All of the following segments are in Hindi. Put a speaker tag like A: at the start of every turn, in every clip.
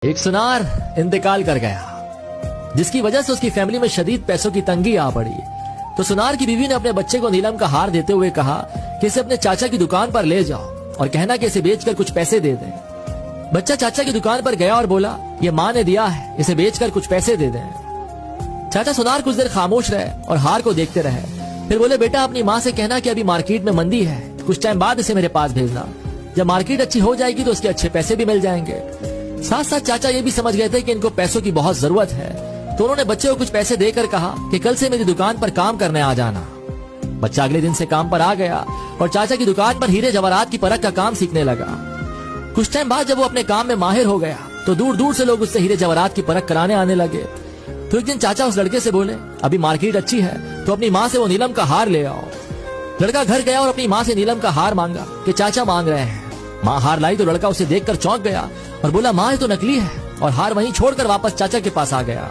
A: एक सुनार इंतकाल कर गया, जिसकी वजह से उसकी फैमिली में शदीद पैसों की तंगी आ पड़ी। तो सुनार की बीवी ने अपने बच्चे को नीलम का हार देते हुए कहा कि इसे अपने चाचा की दुकान पर ले जाओ और कहना कि इसे बेचकर कुछ पैसे दे दें। बच्चा चाचा की दुकान पर गया और बोला, ये माँ ने दिया है, इसे बेचकर कुछ पैसे दे दें। चाचा सुनार कुछ देर खामोश रहे और हार को देखते रहे। फिर बोले, बेटा अपनी माँ से कहना कि अभी मार्केट में मंदी है, कुछ टाइम बाद इसे मेरे पास भेजना। जब मार्केट अच्छी हो जाएगी तो उसके अच्छे पैसे भी मिल जाएंगे। साथ साथ चाचा ये भी समझ गए थे कि इनको पैसों की बहुत जरूरत है, तो उन्होंने बच्चे को कुछ पैसे देकर कहा कि कल से मेरी दुकान पर काम करने आ जाना। बच्चा अगले दिन से काम पर आ गया और चाचा की दुकान पर हीरे जवाहरात की परख का काम सीखने लगा। कुछ टाइम बाद जब वो अपने काम में माहिर हो गया तो दूर दूर से लोग उससे हीरे जवाहरात की परख कराने आने लगे। तो एक दिन चाचा उस लड़के से बोले, अभी मार्केट अच्छी है तो अपनी माँ से वो नीलम का हार ले आओ। लड़का घर गया और अपनी माँ से नीलम का हार मांगा कि चाचा मांग रहे हैं। माँ हार लाई तो लड़का उसे देखकर चौंक गया और बोला, माँ ये तो नकली है, और हार वहीं छोड़कर वापस चाचा के पास आ गया।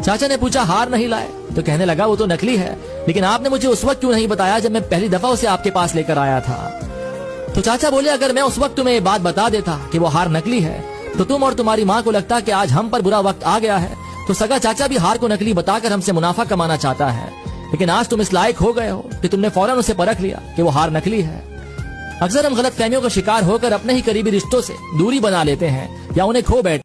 A: चाचा ने पूछा, हार नहीं लाए? तो कहने लगा, वो तो नकली है, लेकिन आपने मुझे उस वक्त क्यों नहीं बताया जब मैं पहली दफा उसे आपके पास लेकर आया था? तो चाचा बोले, अगर मैं उस वक्त तुम्हें ये बात बता देता कि वो हार नकली है तो तुम और तुम्हारी माँ को लगता कि आज हम पर बुरा वक्त आ गया है। तो सगा चाचा भी हार को नकली बताकर हमसे मुनाफा कमाना चाहता है, लेकिन आज तुम इस लायक हो गए हो कि तुमने फौरन उसे परख लिया कि वो हार नकली है। अक्सर हम गलत फहमियों का शिकार होकर अपने ही करीबी रिश्तों से दूरी बना लेते हैं या उन्हें खो बैठते हैं।